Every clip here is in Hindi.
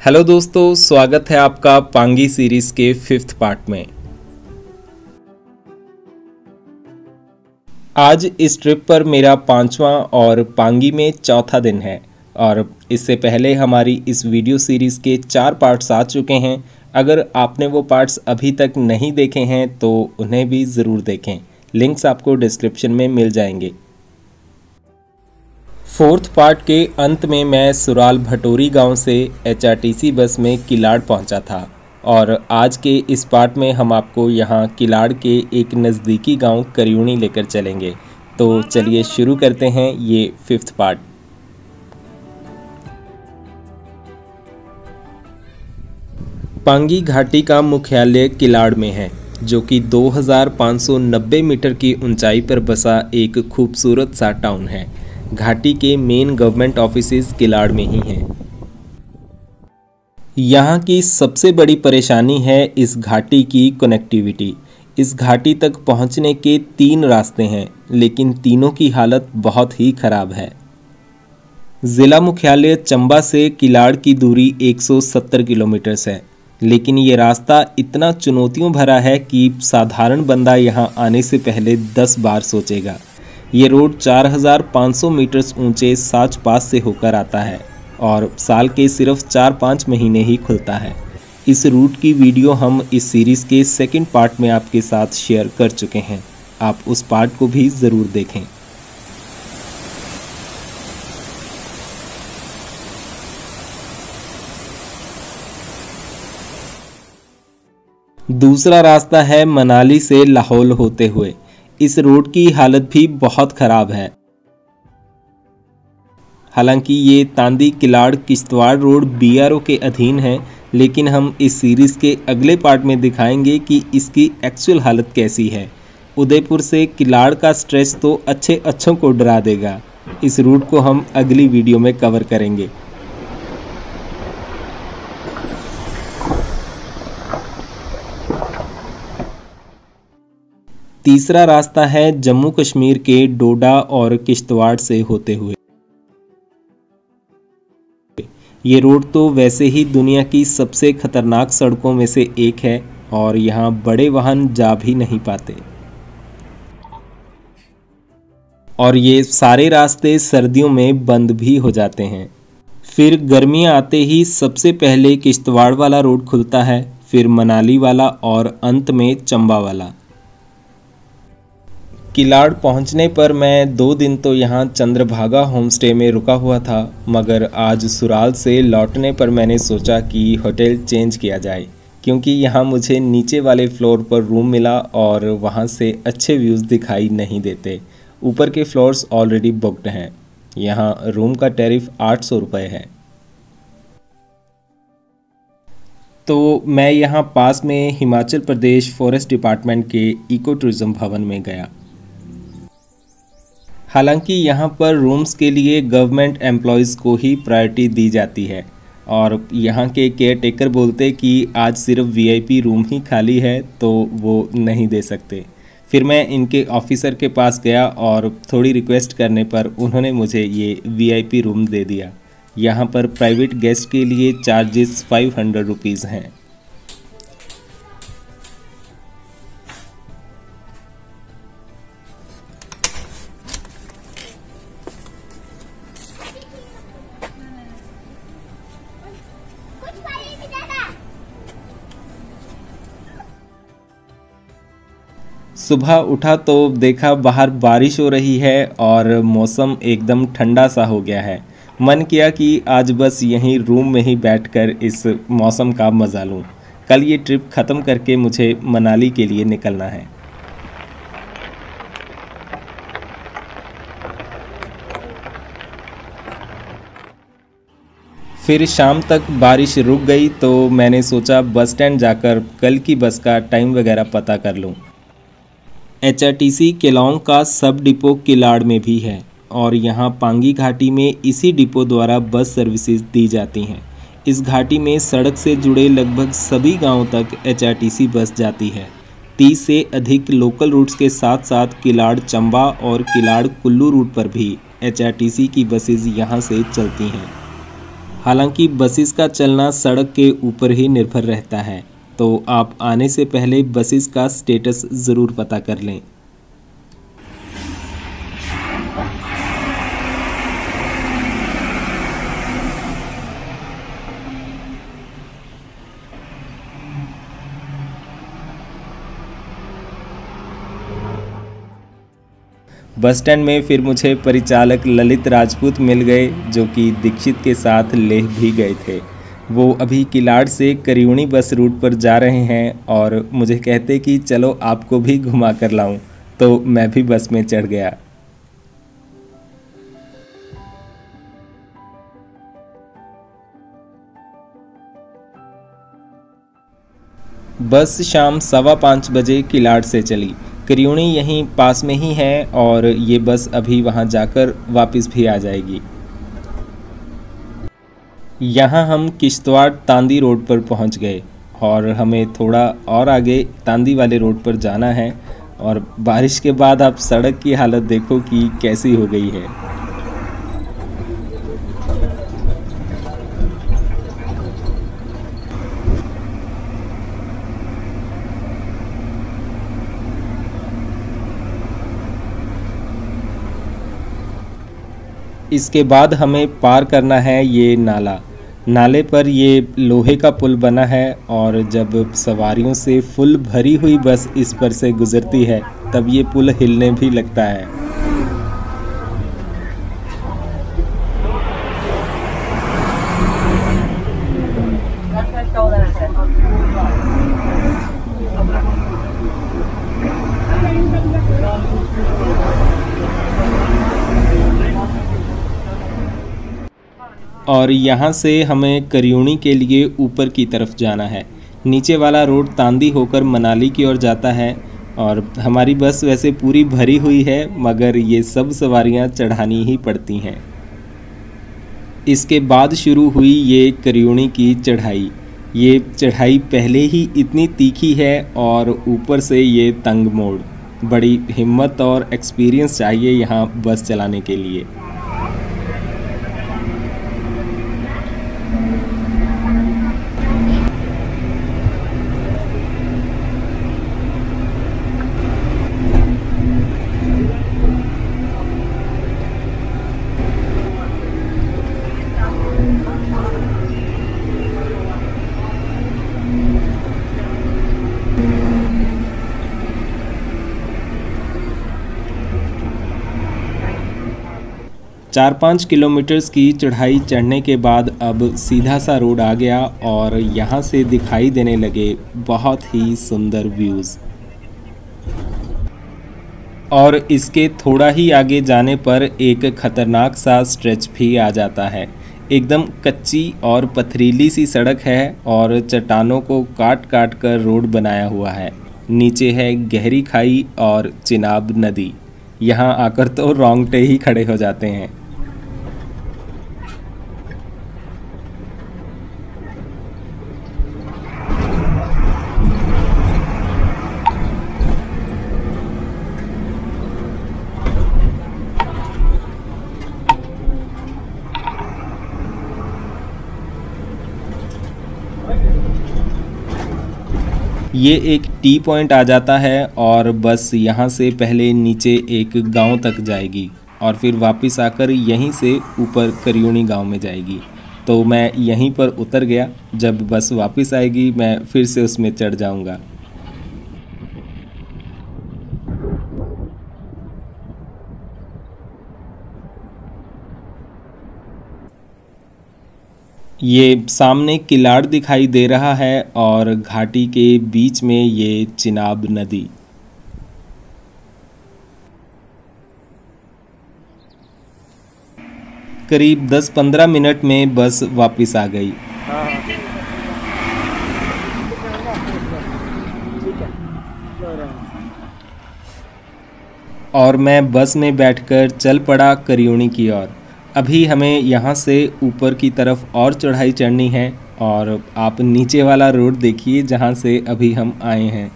हेलो दोस्तों, स्वागत है आपका पांगी सीरीज के 5th पार्ट में। आज इस ट्रिप पर मेरा 5वां और पांगी में चौथा दिन है और इससे पहले हमारी इस वीडियो सीरीज़ के 4 पार्ट्स आ चुके हैं। अगर आपने वो पार्ट्स अभी तक नहीं देखे हैं तो उन्हें भी ज़रूर देखें, लिंक्स आपको डिस्क्रिप्शन में मिल जाएंगे। 4th पार्ट के अंत में मैं सुराल भटोरी गांव से HRTC बस में किलाड़ पहुंचा था और आज के इस पार्ट में हम आपको यहां किलाड़ के एक नज़दीकी गांव करियूणी लेकर चलेंगे। तो चलिए शुरू करते हैं ये 5th पार्ट। पांगी घाटी का मुख्यालय किलाड़ में है, जो कि 2590 मीटर की ऊंचाई पर बसा एक खूबसूरत सा टाउन है। घाटी के मेन गवर्नमेंट ऑफिसेज किलाड़ में ही हैं। यहाँ की सबसे बड़ी परेशानी है इस घाटी की कनेक्टिविटी। इस घाटी तक पहुँचने के 3 रास्ते हैं, लेकिन तीनों की हालत बहुत ही खराब है। ज़िला मुख्यालय चंबा से किलाड़ की दूरी 170 किलोमीटर है, लेकिन ये रास्ता इतना चुनौतियों भरा है कि साधारण बंदा यहाँ आने से पहले 10 बार सोचेगा। ये रोड 4500 मीटर्स ऊंचे साच पास से होकर आता है और साल के सिर्फ 4-5 महीने ही खुलता है। इस रूट की वीडियो हम इस सीरीज़ के 2nd पार्ट में आपके साथ शेयर कर चुके हैं, आप उस पार्ट को भी ज़रूर देखें। दूसरा रास्ता है मनाली से लाहौल होते हुए। इस रोड की हालत भी बहुत ख़राब है। हालांकि ये तांदी किलाड़ किश्तवाड़ रोड BRO के अधीन है, लेकिन हम इस सीरीज़ के अगले पार्ट में दिखाएंगे कि इसकी एक्चुअल हालत कैसी है। उदयपुर से किलाड़ का स्ट्रेच तो अच्छों को डरा देगा। इस रूट को हम अगली वीडियो में कवर करेंगे। तीसरा रास्ता है जम्मू कश्मीर के डोडा और किश्तवाड़ से होते हुए। ये रोड तो वैसे ही दुनिया की सबसे खतरनाक सड़कों में से एक है और यहाँ बड़े वाहन जा भी नहीं पाते। और ये सारे रास्ते सर्दियों में बंद भी हो जाते हैं। फिर गर्मियाँ आते ही सबसे पहले किश्तवाड़ वाला रोड खुलता है, फिर मनाली वाला और अंत में चंबा वाला। किलाड़ पहुंचने पर मैं 2 दिन तो यहाँ चंद्रभागा होमस्टे में रुका हुआ था, मगर आज सुराल से लौटने पर मैंने सोचा कि होटल चेंज किया जाए, क्योंकि यहाँ मुझे नीचे वाले फ्लोर पर रूम मिला और वहाँ से अच्छे व्यूज़ दिखाई नहीं देते। ऊपर के फ्लोर्स ऑलरेडी बुक्ड हैं। यहाँ रूम का टैरिफ 800 रुपये है। तो मैं यहाँ पास में हिमाचल प्रदेश फॉरेस्ट डिपार्टमेंट के इको टूरिज़्म भवन में गया। हालांकि यहाँ पर रूम्स के लिए गवर्नमेंट एम्प्लॉयज़ को ही प्रायोरिटी दी जाती है और यहाँ के केयर टेकर बोलते कि आज सिर्फ VIP रूम ही खाली है, तो वो नहीं दे सकते। फिर मैं इनके ऑफिसर के पास गया और थोड़ी रिक्वेस्ट करने पर उन्होंने मुझे ये VIP रूम दे दिया। यहाँ पर प्राइवेट गेस्ट के लिए चार्जेस 500 रुपीज़ हैं। सुबह उठा तो देखा बाहर बारिश हो रही है और मौसम एकदम ठंडा सा हो गया है। मन किया कि आज बस यहीं रूम में ही बैठकर इस मौसम का मज़ा लूँ। कल ये ट्रिप ख़त्म करके मुझे मनाली के लिए निकलना है। फिर शाम तक बारिश रुक गई तो मैंने सोचा बस स्टैंड जाकर कल की बस का टाइम वगैरह पता कर लूँ। HRTC केलांग का सब डिपो किलाड़ में भी है और यहाँ पांगी घाटी में इसी डिपो द्वारा बस सर्विसेज दी जाती हैं। इस घाटी में सड़क से जुड़े लगभग सभी गांवों तक HRTC बस जाती है। 30 से अधिक लोकल रूट्स के साथ साथ किलाड़ चंबा और किलाड़ कुल्लू रूट पर भी HRTC की बसेज यहाँ से चलती हैं। हालांकि बसेस का चलना सड़क के ऊपर ही निर्भर रहता है, तो आप आने से पहले बसेस का स्टेटस ज़रूर पता कर लें। बस स्टैंड में फिर मुझे परिचालक ललित राजपूत मिल गए, जो कि दीक्षित के साथ लेह भी गए थे। वो अभी किलाड़ से करियूणी बस रूट पर जा रहे हैं और मुझे कहते कि चलो आपको भी घुमा कर लाऊं, तो मैं भी बस में चढ़ गया। बस शाम 5:15 बजे किलाड़ से चली। करियूणी यहीं पास में ही है और ये बस अभी वहाँ जाकर वापस भी आ जाएगी। यहाँ हम किश्तवाड़ तांदी रोड पर पहुँच गए और हमें थोड़ा और आगे तांदी वाले रोड पर जाना है। और बारिश के बाद आप सड़क की हालत देखो कि कैसी हो गई है। इसके बाद हमें पार करना है ये नाला। नाले पर ये लोहे का पुल बना है और जब सवारियों से फुल भरी हुई बस इस पर से गुजरती है तब ये पुल हिलने भी लगता है। और यहाँ से हमें करियूणी के लिए ऊपर की तरफ जाना है। नीचे वाला रोड तांदी होकर मनाली की ओर जाता है और हमारी बस वैसे पूरी भरी हुई है, मगर ये सब सवारियाँ चढ़ानी ही पड़ती हैं। इसके बाद शुरू हुई ये करियूणी की चढ़ाई। ये चढ़ाई पहले ही इतनी तीखी है और ऊपर से ये तंग मोड़। बड़ी हिम्मत और एक्सपीरियंस चाहिए यहाँ बस चलाने के लिए। चार 5 किलोमीटर्स की चढ़ाई चढ़ने के बाद अब सीधा सा रोड आ गया और यहाँ से दिखाई देने लगे बहुत ही सुंदर व्यूज़। और इसके थोड़ा ही आगे जाने पर एक खतरनाक सा स्ट्रेच भी आ जाता है। एकदम कच्ची और पथरीली सी सड़क है और चट्टानों को काट काट कर रोड बनाया हुआ है। नीचे है गहरी खाई और चिनाब नदी। यहाँ आकर तो रोंगटे ही खड़े हो जाते हैं। ये एक टी पॉइंट आ जाता है और बस यहाँ से पहले नीचे एक गांव तक जाएगी और फिर वापस आकर यहीं से ऊपर करियूणी गांव में जाएगी। तो मैं यहीं पर उतर गया। जब बस वापस आएगी मैं फिर से उसमें चढ़ जाऊंगा। ये सामने किलाड़ दिखाई दे रहा है और घाटी के बीच में ये चिनाब नदी। करीब 10-15 मिनट में बस वापस आ गई। और मैं बस में बैठकर चल पड़ा करियूणी की ओर। अभी हमें यहाँ से ऊपर की तरफ और चढ़ाई चढ़नी है और आप नीचे वाला रोड देखिए जहाँ से अभी हम आए हैं।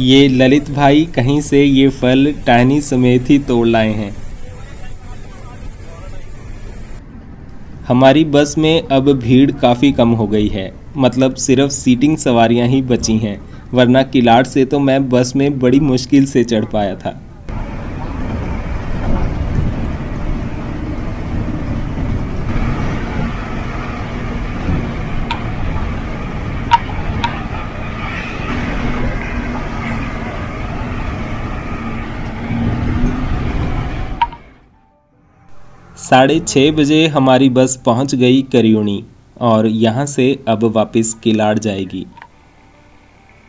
ये ललित भाई कहीं से ये फल टहनी समेत ही तोड़ लाए हैं। हमारी बस में अब भीड़ काफ़ी कम हो गई है, मतलब सिर्फ सीटिंग सवारियां ही बची हैं, वरना किलाड़ से तो मैं बस में बड़ी मुश्किल से चढ़ पाया था। साढ़े 6 बजे हमारी बस पहुंच गई करियूनी और यहाँ से अब वापस किलाड़ जाएगी।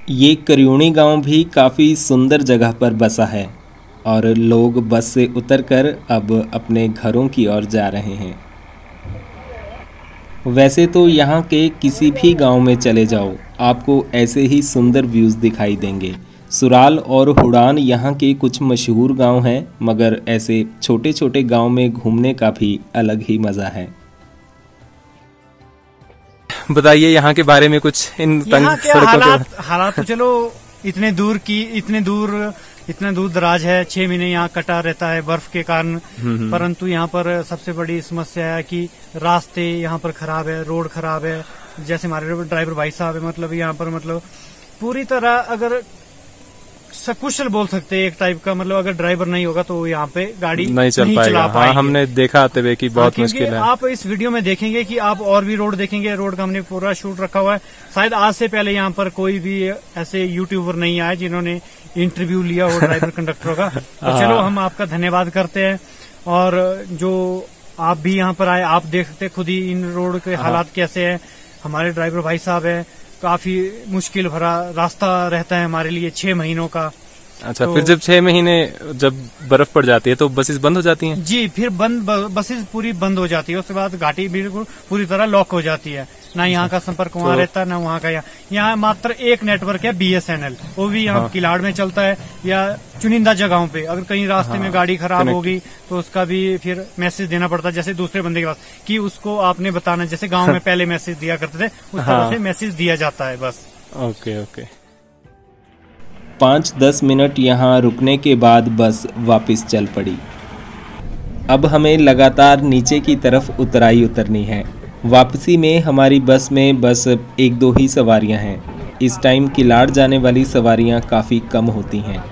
ये करियूनी गांव भी काफ़ी सुंदर जगह पर बसा है और लोग बस से उतरकर अब अपने घरों की ओर जा रहे हैं। वैसे तो यहाँ के किसी भी गांव में चले जाओ, आपको ऐसे ही सुंदर व्यूज़ दिखाई देंगे। सुराल और हुड़ान यहाँ के कुछ मशहूर गांव हैं, मगर ऐसे छोटे छोटे गांव में घूमने का भी अलग ही मज़ा है। बताइए यहाँ के बारे में कुछ, इन यहाँ के हालात तो चलो इतने दूर दराज है, 6 महीने यहाँ कटा रहता है बर्फ के कारण। परंतु यहाँ पर सबसे बड़ी समस्या है कि रास्ते यहाँ पर खराब है, रोड खराब है। जैसे हमारे ड्राइवर भाई साहब है, मतलब यहाँ पर मतलब पूरी तरह अगर सकुशल बोल सकते हैं एक टाइप का, मतलब अगर ड्राइवर नहीं होगा तो यहाँ पे गाड़ी नहीं चला पाएगा। हाँ, हमने देखा आते हुए कि बहुत मुश्किल है। आप इस वीडियो में देखेंगे कि आप और भी रोड देखेंगे, रोड का हमने पूरा शूट रखा हुआ है। शायद आज से पहले यहाँ पर कोई भी ऐसे यूट्यूबर नहीं आए जिन्होंने इंटरव्यू लिया हो ड्राइवर कंडक्टरों का। तो चलो हम आपका धन्यवाद करते हैं। और जो आप भी यहाँ पर आए, आप देख सकते खुद ही इन रोड के हालात कैसे है। हमारे ड्राइवर भाई साहब है, काफी मुश्किल भरा रास्ता रहता है हमारे लिए 6 महीनों का। अच्छा, तो फिर जब 6 महीने जब बर्फ पड़ जाती है तो बसेस बंद हो जाती हैं? जी, फिर बसेस पूरी बंद हो जाती है। उसके बाद घाटी बिल्कुल पूरी तरह लॉक हो जाती है। ना यहाँ का संपर्क वहाँ रहता है, ना वहाँ का। यहाँ मात्र एक नेटवर्क है BSNL, वो भी यहाँ किलाड़ में चलता है या चुनिंदा जगहों पे। अगर कहीं रास्ते में गाड़ी खराब होगी तो उसका भी फिर मैसेज देना पड़ता है, जैसे दूसरे बंदे के पास, कि उसको आपने बताना। जैसे गाँव में पहले मैसेज दिया करते थे, उस तरह से मैसेज दिया जाता है बस। ओके। 5-10 मिनट यहाँ रुकने के बाद बस वापस चल पड़ी। अब हमें लगातार नीचे की तरफ उतराई उतरनी है। वापसी में हमारी बस में बस 1-2 ही सवारियां हैं। इस टाइम किलाड़ जाने वाली सवारियां काफ़ी कम होती हैं।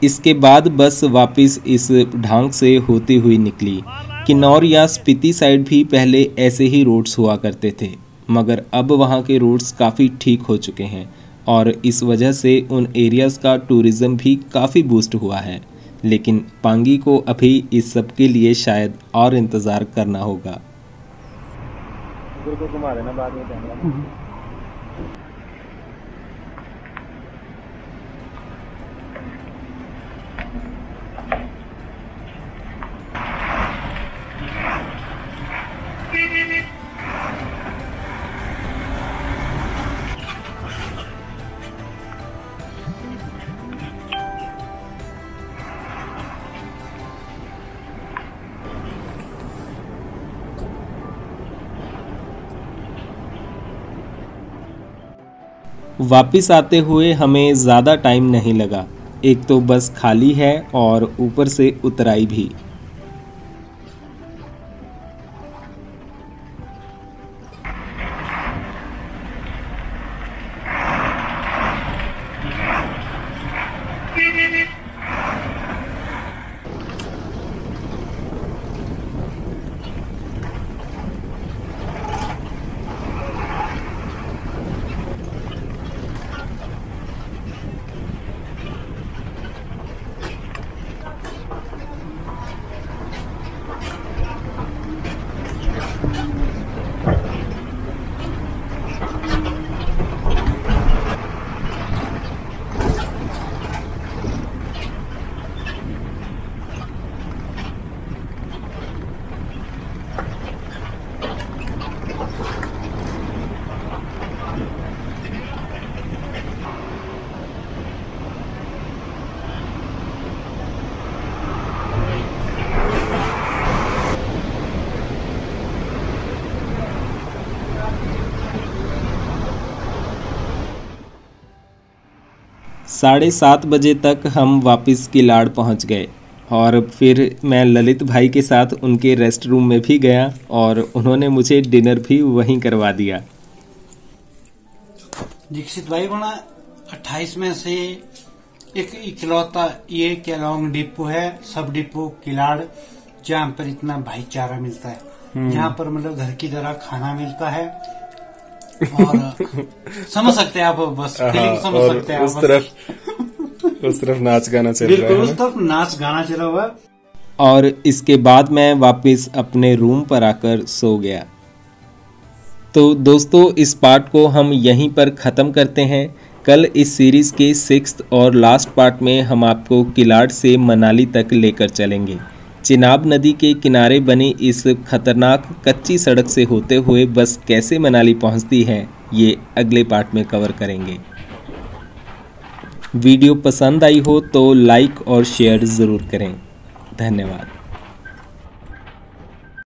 इसके बाद बस वापस इस ढांग से होती हुई निकली। किन्नौर या स्पीति साइड भी पहले ऐसे ही रोड्स हुआ करते थे, मगर अब वहाँ के रोड्स काफ़ी ठीक हो चुके हैं और इस वजह से उन एरियाज़ का टूरिज़्म भी काफ़ी बूस्ट हुआ है। लेकिन पांगी को अभी इस सब के लिए शायद और इंतज़ार करना होगा। वापस आते हुए हमें ज़्यादा टाइम नहीं लगा। एक तो बस खाली है और ऊपर से उतराई भी। 7:30 बजे तक हम वापस किलाड़ पहुंच गए और फिर मैं ललित भाई के साथ उनके रेस्ट रूम में भी गया और उन्होंने मुझे डिनर भी वहीं करवा दिया। दीक्षित भाई बना 28 में से एक इकलौता ये केलॉन्ग डिपो है, सब डिपो किलाड़, जहाँ पर इतना भाईचारा मिलता है, जहाँ पर मतलब घर की तरह खाना मिलता है। और समझ सकते हैं आप, बस फीलिंग समझ सकते हैं आप। उस तरफ नाच गाना चल रहा है, उस तरफ नाच गाना चला हुआ है। और इसके बाद मैं वापस अपने रूम पर आकर सो गया। तो दोस्तों, इस पार्ट को हम यहीं पर ख़त्म करते हैं। कल इस सीरीज़ के 6th और लास्ट पार्ट में हम आपको किलाड़ से मनाली तक लेकर चलेंगे। चिनाब नदी के किनारे बनी इस खतरनाक कच्ची सड़क से होते हुए बस कैसे मनाली पहुंचती है, ये अगले पार्ट में कवर करेंगे। वीडियो पसंद आई हो तो लाइक और शेयर ज़रूर करें। धन्यवाद।